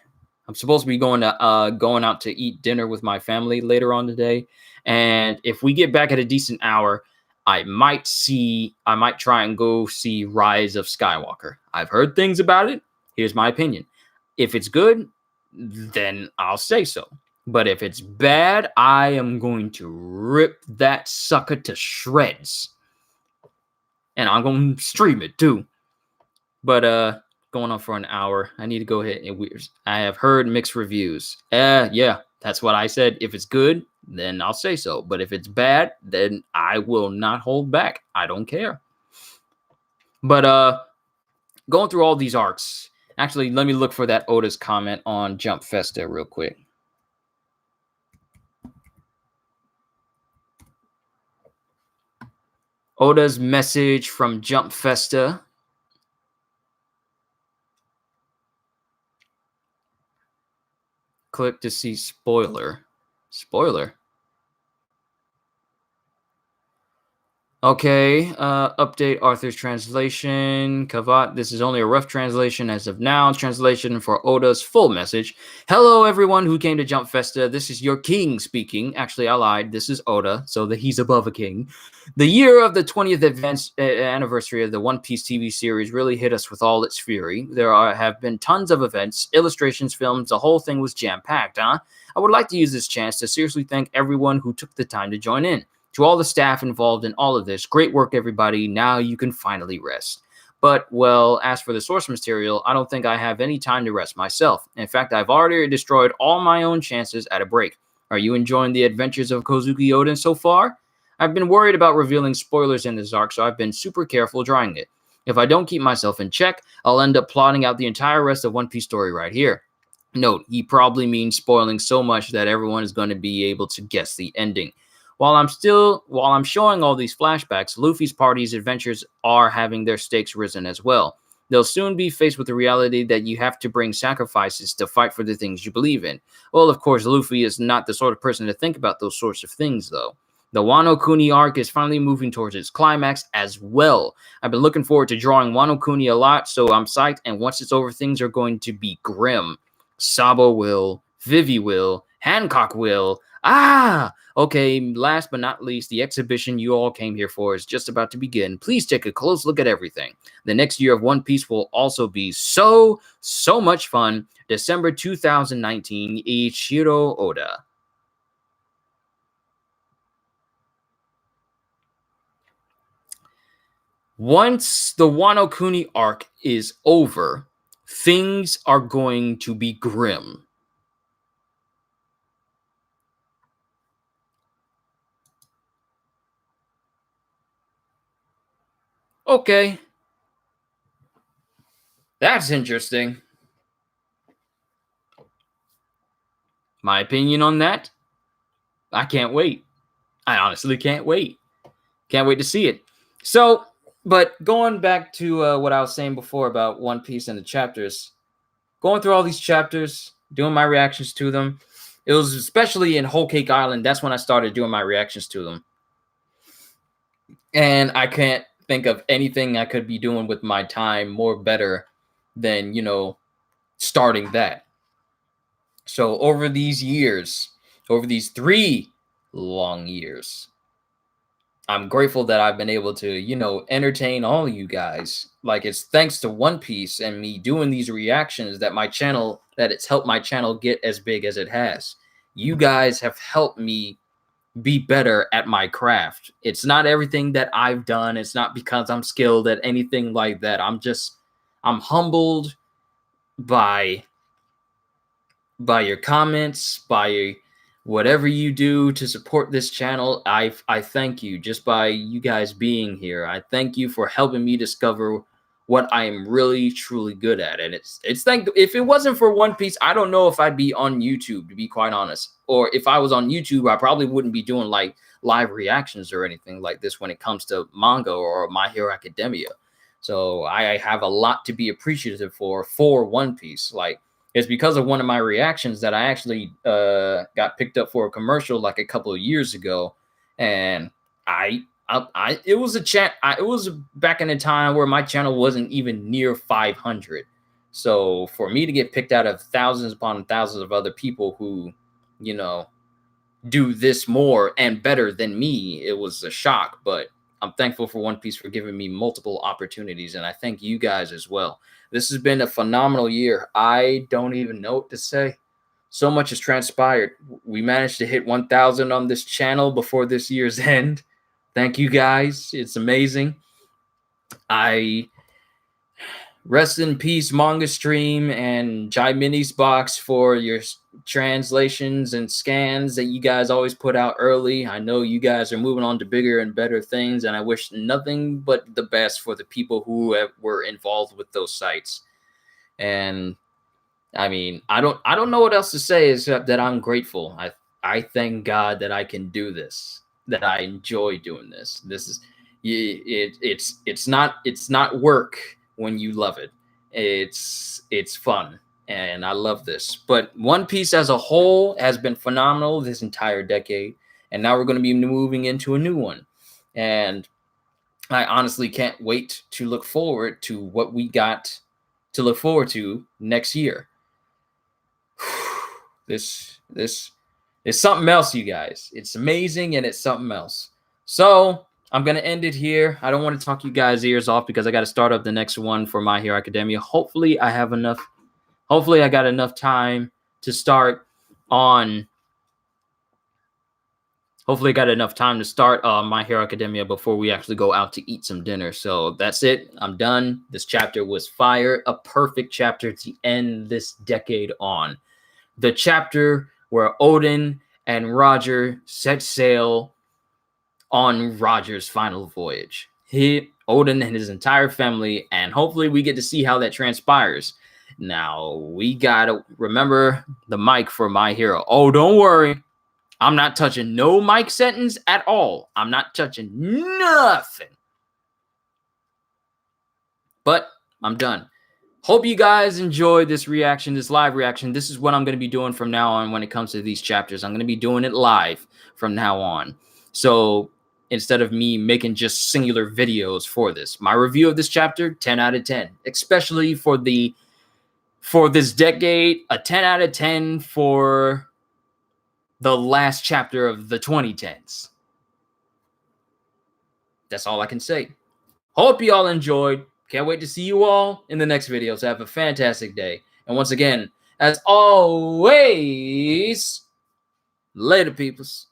I'm supposed to be going out to eat dinner with my family later on today. And if we get back at a decent hour, I might try and go see Rise of Skywalker. I've heard things about it. Here's my opinion. If it's good, then I'll say so. But if it's bad, I am going to rip that sucker to shreds. And I'm going to stream it too. But going on for an hour, I need to go ahead and I have heard mixed reviews. Yeah, that's what I said. If it's good, then I'll say so. But if it's bad, then I will not hold back. I don't care. But going through all these arcs, actually, let me look for that Oda's comment on Jump Festa real quick. Oda's message from Jump Festa. Click to see spoiler. Spoiler. Okay, update Arthur's translation. Kavat, this is only a rough translation as of now. Translation for Oda's full message. Hello, everyone who came to Jump Festa. This is your king speaking. Actually, I lied. This is Oda, so that he's above a king. The year of the 20th anniversary of the One Piece TV series really hit us with all its fury. There have been tons of events, illustrations, films. The whole thing was jam-packed, huh? I would like to use this chance to seriously thank everyone who took the time to join in. To all the staff involved in all of this, great work, everybody. Now you can finally rest. But, well, as for the source material, I don't think I have any time to rest myself. In fact, I've already destroyed all my own chances at a break. Are you enjoying the adventures of Kozuki Oden so far? I've been worried about revealing spoilers in this arc, so I've been super careful drawing it. If I don't keep myself in check, I'll end up plotting out the entire rest of One Piece story right here. Note, he probably means spoiling so much that everyone is going to be able to guess the ending. While I'm showing all these flashbacks, Luffy's party's adventures are having their stakes risen as well. They'll soon be faced with the reality that you have to bring sacrifices to fight for the things you believe in. Well, of course, Luffy is not the sort of person to think about those sorts of things, though. The Wano Kuni arc is finally moving towards its climax as well. I've been looking forward to drawing Wano Kuni a lot, so I'm psyched, and once it's over, things are going to be grim. Sabo will, Vivi will, Hancock will. Okay, last but not least, the exhibition you all came here for is just about to begin. Please take a close look at everything. The next year of One Piece will also be so much fun. December 2019, Ichiro Oda. Once the Wano Kuni arc is over, things are going to be grim. Okay. That's interesting. My opinion on that? I can't wait. I honestly can't wait. Can't wait to see it. So, but going back to what I was saying before about One Piece and the chapters, going through all these chapters, doing my reactions to them, it was especially in Whole Cake Island. That's when I started doing my reactions to them. And I can't think of anything I could be doing with my time more better than, starting that. So over these years, over these 3 long years, I'm grateful that I've been able to, you know, entertain all of you guys. Like, it's thanks to One Piece and me doing these reactions that it's helped my channel get as big as it has. You guys have helped me be better at my craft. It's not everything that I've done. It's not because I'm skilled at anything like that. I'm humbled by your comments, by whatever you do to support this channel. I thank you just by you guys being here. I thank you for helping me discover what I am really truly good at. And if it wasn't for One Piece, I don't know if I'd be on YouTube, to be quite honest. Or if I was on YouTube, I probably wouldn't be doing like live reactions or anything like this when it comes to manga or My Hero Academia. So I have a lot to be appreciative for One Piece. Like, it's because of one of my reactions that I actually got picked up for a commercial like a couple of years ago, and it was back in a time where my channel wasn't even near 500. So for me to get picked out of thousands upon thousands of other people who, you know, do this more and better than me, it was a shock. But I'm thankful for One Piece for giving me multiple opportunities, and I thank you guys as well. This has been a phenomenal year. I don't even know what to say. So much has transpired. We managed to hit 1,000 on this channel before this year's end. Thank you guys. It's amazing. Rest in peace, Manga Stream and Jai Mini's Box, for your translations and scans that you guys always put out early. I know you guys are moving on to bigger and better things, and I wish nothing but the best for the people who were involved with those sites. And I mean, I don't know what else to say except that I'm grateful. I thank God that I can do this, that I enjoy doing this. This is it's not work when you love it. It's fun, and I love this. But One Piece as a whole has been phenomenal this entire decade, and now we're going to be moving into a new one. And I honestly can't wait to look forward to what we got to look forward to next year. This is something else, you guys. It's amazing, and it's something else. So I'm going to end it here. I don't want to talk you guys' ears off because I got to start up the next one for My Hero Academia. Hopefully I got enough time to start on My Hero Academia before we actually go out to eat some dinner. So that's it. I'm done. This chapter was fire. A perfect chapter to end this decade on. The chapter where Oden and Roger set sail on Roger's final voyage. Oden and his entire family, and hopefully we get to see how that transpires. Now, we gotta remember the mic for My Hero. Oh, don't worry. I'm not touching no mic settings at all. I'm not touching nothing. But I'm done. Hope you guys enjoyed this reaction, this live reaction. This is what I'm going to be doing from now on when it comes to these chapters. I'm going to be doing it live from now on. So instead of me making just singular videos for this, my review of this chapter, 10 out of 10, especially for this decade, a 10 out of 10 for the last chapter of the 2010s. That's all I can say. Hope you all enjoyed. Can't wait to see you all in the next video. So have a fantastic day. And once again, as always, later, peoples.